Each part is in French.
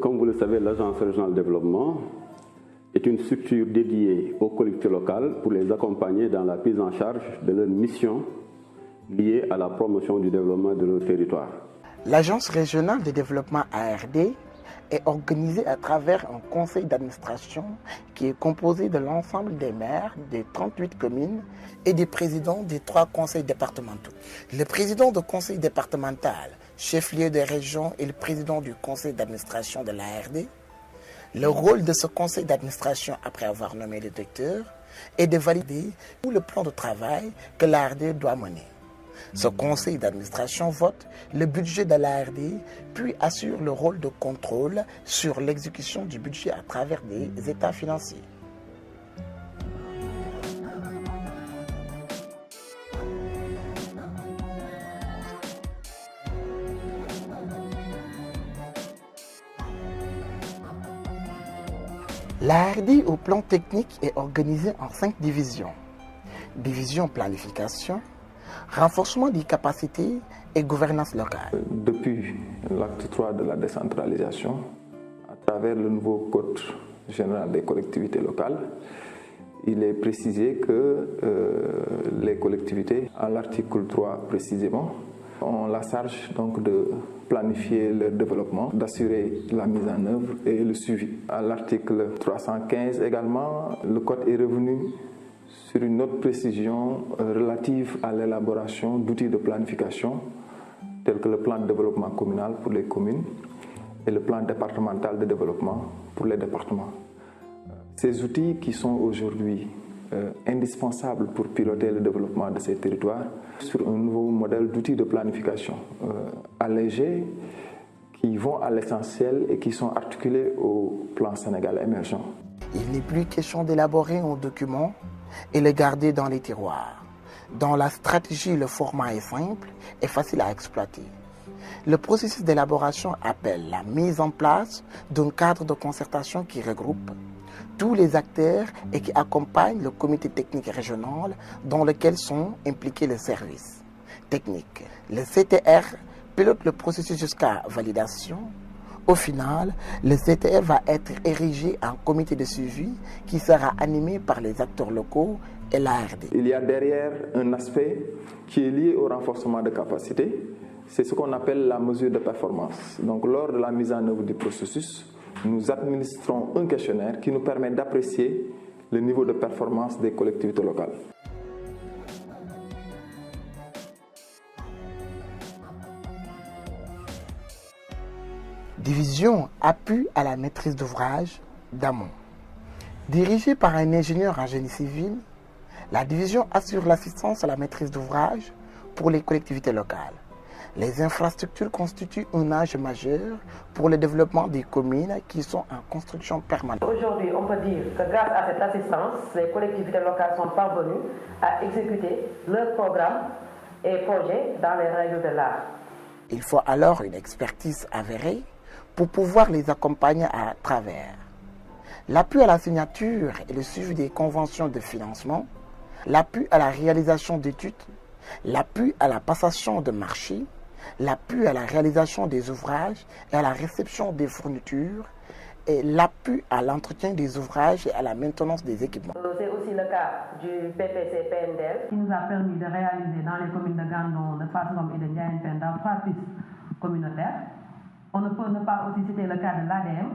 Comme vous le savez, l'Agence régionale de développement est une structure dédiée aux collectivités locales pour les accompagner dans la prise en charge de leurs missions liées à la promotion du développement de leur territoire. L'Agence régionale de développement ARD est organisée à travers un conseil d'administration qui est composé de l'ensemble des maires des 38 communes et des présidents des 3 conseils départementaux. Le président du conseil départemental, chef-lieu de région et le président du conseil d'administration de l'ARD. Le rôle de ce conseil d'administration, après avoir nommé le directeur, est de valider tout le plan de travail que l'ARD doit mener. Ce conseil d'administration vote le budget de l'ARD, puis assure le rôle de contrôle sur l'exécution du budget à travers des états financiers. L'ARD au plan technique est organisée en 5 divisions. Division planification, renforcement des capacités et gouvernance locale. Depuis l'acte 3 de la décentralisation, à travers le nouveau Code général des collectivités locales, il est précisé que les collectivités, à l'article 3 précisément, ont la charge donc de planifier leur développement, d'assurer la mise en œuvre et le suivi. À l'article 315 également, le Code est revenu sur une autre précision relative à l'élaboration d'outils de planification tels que le plan de développement communal pour les communes et le plan départemental de développement pour les départements. Ces outils qui sont aujourd'hui indispensables pour piloter le développement de ces territoires sur un nouveau modèle d'outils de planification allégés qui vont à l'essentiel et qui sont articulés au plan Sénégal émergent. Il n'est plus question d'élaborer un document et le garder dans les tiroirs. Dans la stratégie, le format est simple et facile à exploiter. Le processus d'élaboration appelle la mise en place d'un cadre de concertation qui regroupe tous les acteurs et qui accompagne le comité technique régional dans lequel sont impliqués les services techniques. Le CTR pilote le processus jusqu'à validation. Au final, le CTR va être érigé en comité de suivi qui sera animé par les acteurs locaux et l'ARD. Il y a derrière un aspect qui est lié au renforcement de capacité. C'est ce qu'on appelle la mesure de performance. Donc, lors de la mise en œuvre du processus, nous administrons un questionnaire qui nous permet d'apprécier le niveau de performance des collectivités locales. Division appui à la maîtrise d'ouvrage d'amont. Dirigée par un ingénieur en génie civil, la division assure l'assistance à la maîtrise d'ouvrage pour les collectivités locales. Les infrastructures constituent un enjeu majeur pour le développement des communes qui sont en construction permanente. Aujourd'hui, on peut dire que grâce à cette assistance, les collectivités locales sont parvenues à exécuter leurs programmes et projets dans les règles de l'art. Il faut alors une expertise avérée pour pouvoir les accompagner à travers l'appui à la signature et le suivi des conventions de financement, l'appui à la réalisation d'études, l'appui à la passation de marché, l'appui à la réalisation des ouvrages et à la réception des fournitures, et l'appui à l'entretien des ouvrages et à la maintenance des équipements. C'est aussi le cas du PPC-PNDL qui nous a permis de réaliser dans les communes de Gandon, de Fatou et de Ndiaye-Penda 3 pistes communautaires. On ne peut ne pas aussi citer le cas de l'ADM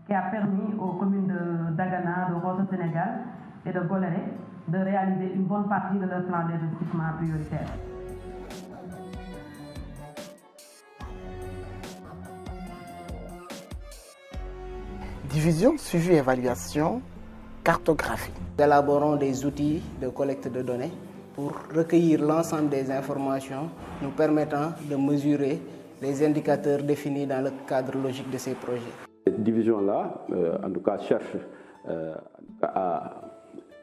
qui a permis aux communes de Dagana, de Rosso Sénégal et de Goléré de réaliser une bonne partie de leur plan d'investissement prioritaire. Division, suivi, évaluation, cartographie. Nous élaborons des outils de collecte de données pour recueillir l'ensemble des informations nous permettant de mesurer les indicateurs définis dans le cadre logique de ces projets. Cette division-là, en tout cas, cherche à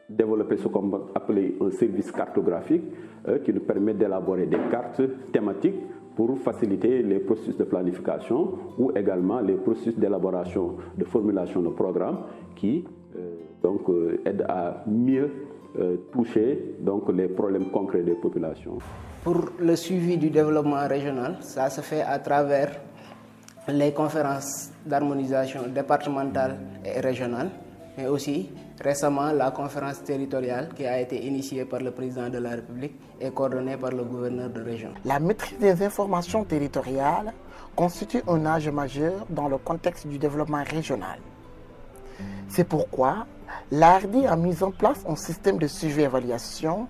développer ce qu'on va appeler un service cartographique qui nous permet d'élaborer des cartes thématiques pour faciliter les processus de planification ou également les processus d'élaboration de formulation de programmes qui aident à mieux toucher les problèmes concrets des populations. Pour le suivi du développement régional, ça se fait à travers les conférences d'harmonisation départementales et régionales, mais aussi récemment la conférence territoriale qui a été initiée par le président de la République et coordonnée par le gouverneur de région. La maîtrise des informations territoriales constitue un enjeu majeur dans le contexte du développement régional. C'est pourquoi l'ARD a mis en place un système de suivi-évaluation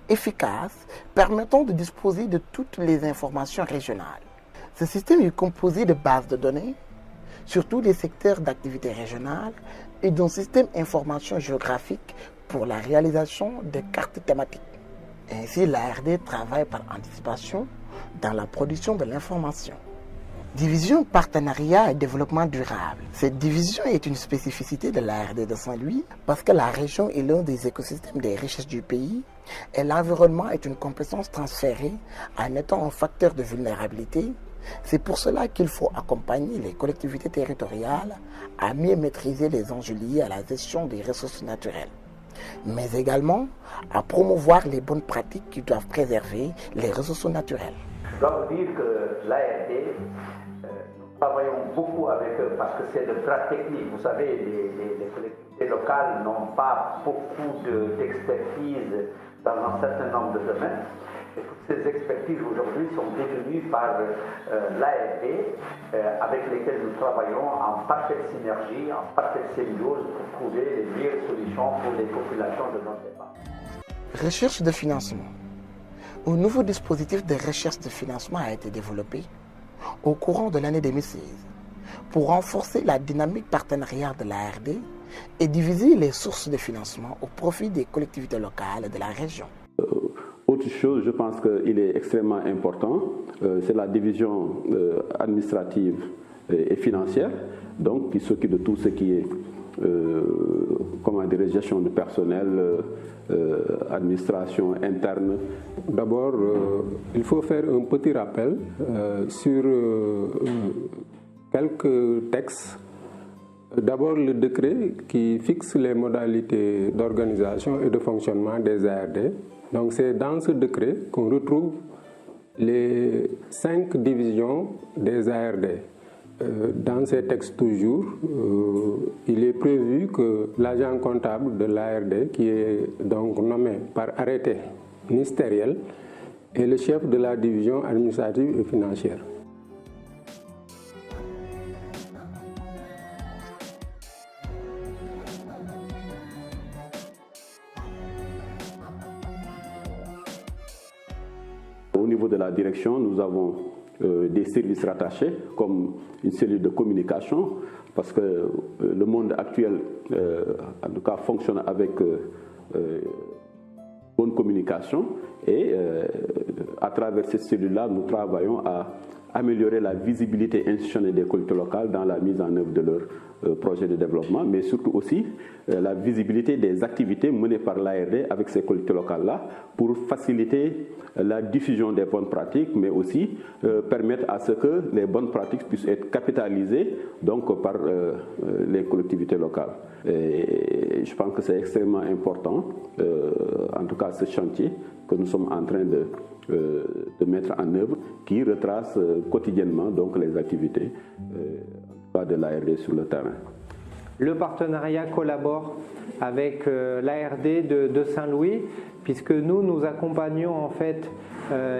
efficace permettant de disposer de toutes les informations régionales. Ce système est composé de bases de données sur tous les secteurs d'activité régionale et d'un système d'information géographique pour la réalisation des cartes thématiques. Ainsi, l'ARD travaille par anticipation dans la production de l'information. Division Partenariat et Développement Durable. Cette division est une spécificité de l'ARD de Saint-Louis parce que la région est l'un des écosystèmes des richesses du pays et l'environnement est une compétence transférée en étant un facteur de vulnérabilité. C'est pour cela qu'il faut accompagner les collectivités territoriales à mieux maîtriser les enjeux liés à la gestion des ressources naturelles, mais également à promouvoir les bonnes pratiques qui doivent préserver les ressources naturelles. Je dois vous dire que l'ARD, nous travaillons beaucoup avec eux parce que c'est de très technique. Vous savez, les collectivités locales n'ont pas beaucoup d'expertise dans un certain nombre de domaines. Et toutes ces expertises aujourd'hui sont détenues par l'ARD avec lesquelles nous travaillons en parfaite synergie, en parfaite symbiose pour trouver les meilleures solutions pour les populations de notre département. Recherche de financement. Un nouveau dispositif de recherche de financement a été développé au courant de l'année 2016 pour renforcer la dynamique partenariale de l'ARD et diviser les sources de financement au profit des collectivités locales de la région. Autre chose, je pense qu'il est extrêmement important, c'est la division administrative et financière, donc qui s'occupe de tout ce qui est gestion de personnel, administration interne. D'abord, il faut faire un petit rappel sur quelques textes. D'abord, le décret qui fixe les modalités d'organisation et de fonctionnement des ARD. Donc, c'est dans ce décret qu'on retrouve les 5 divisions des ARD. Dans ces textes toujours, il est prévu que l'agent comptable de l'ARD, qui est donc nommé par arrêté ministériel, est le chef de la division administrative et financière. Au niveau de la direction, nous avons des services rattachés comme une cellule de communication parce que le monde actuel en tout cas fonctionne avec bonne communication et à travers cette cellule-là nous travaillons à améliorer la visibilité institutionnelle des collectivités locales dans la mise en œuvre de leurs projets de développement, mais surtout aussi la visibilité des activités menées par l'ARD avec ces collectivités locales-là pour faciliter la diffusion des bonnes pratiques, mais aussi permettre à ce que les bonnes pratiques puissent être capitalisées donc, par les collectivités locales. Et je pense que c'est extrêmement important, en tout cas ce chantier que nous sommes en train de mettre en œuvre, qui retrace quotidiennement donc, les activités de l'ARD sur le terrain. Le partenariat collabore avec l'ARD de Saint-Louis, puisque nous accompagnons en fait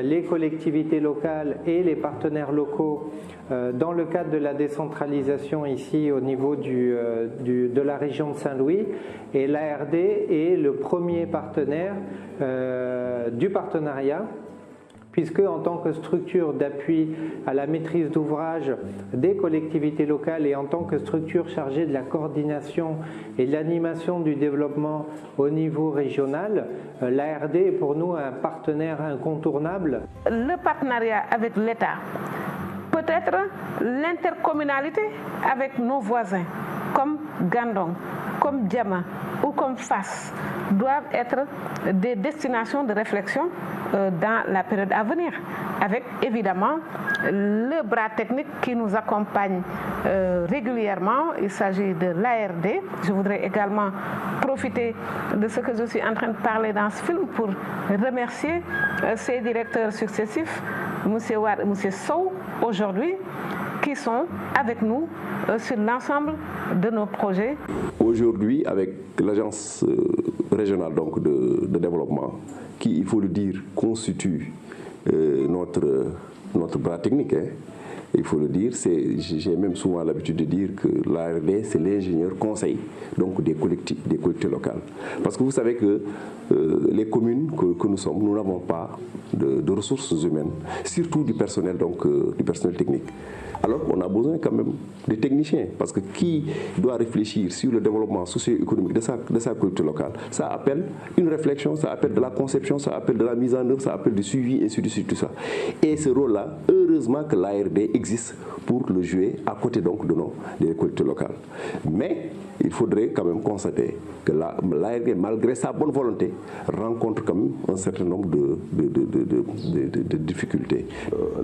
les collectivités locales et les partenaires locaux dans le cadre de la décentralisation ici au niveau de la région de Saint-Louis. Et l'ARD est le premier partenaire du partenariat, puisque en tant que structure d'appui à la maîtrise d'ouvrage des collectivités locales et en tant que structure chargée de la coordination et de l'animation du développement au niveau régional, l'ARD est pour nous un partenaire incontournable. Le partenariat avec l'État, peut-être l'intercommunalité avec nos voisins, comme Gandon, comme Diama ou comme Fass, doivent être des destinations de réflexion dans la période à venir, avec évidemment le bras technique qui nous accompagne régulièrement. Il s'agit de l'ARD. Je voudrais également profiter de ce que je suis en train de parler dans ce film pour remercier ses directeurs successifs, M. Wad et M. Sow, aujourd'hui, qui sont avec nous sur l'ensemble de nos projets. Aujourd'hui, avec l'agence régionale donc, de développement, qui, il faut le dire, constitue notre bras technique, hein, il faut le dire, j'ai même souvent l'habitude de dire que l'ARD, c'est l'ingénieur conseil donc des collectivités locales. Parce que vous savez que les communes que nous sommes, nous n'avons pas de ressources humaines, surtout du personnel, donc, du personnel technique. Alors on a besoin quand même des techniciens, parce que qui doit réfléchir sur le développement socio-économique de sa collectivité locale, ça appelle une réflexion, ça appelle de la conception, ça appelle de la mise en œuvre, ça appelle du suivi, et ainsi de suite, tout ça. Et ce rôle-là, heureusement que l'ARD existe pour le jouer à côté donc des collectivités locales. Mais il faudrait quand même constater que l'ARD, malgré sa bonne volonté, rencontre quand même un certain nombre de difficultés.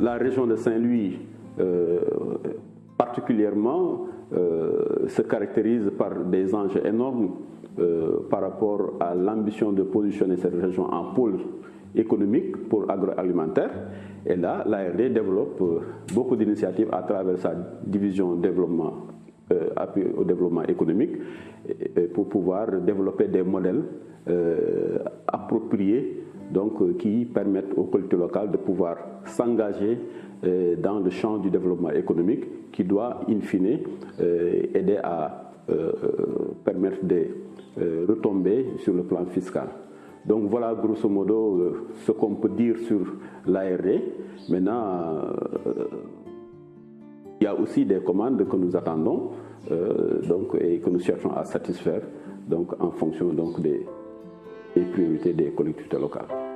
La région de Saint-Louis particulièrement se caractérise par des enjeux énormes par rapport à l'ambition de positionner cette région en pôle économique pour agroalimentaire. Et là, l'ARD développe beaucoup d'initiatives à travers sa division développement, appui au développement économique, pour pouvoir développer des modèles appropriés donc, qui permettent aux collectivités locales de pouvoir s'engager dans le champ du développement économique qui doit, in fine, aider à permettre des retombées sur le plan fiscal. Donc voilà grosso modo ce qu'on peut dire sur l'ARD. Maintenant, il y a aussi des commandes que nous attendons donc, et que nous cherchons à satisfaire donc, en fonction donc, des priorités des collectivités locales.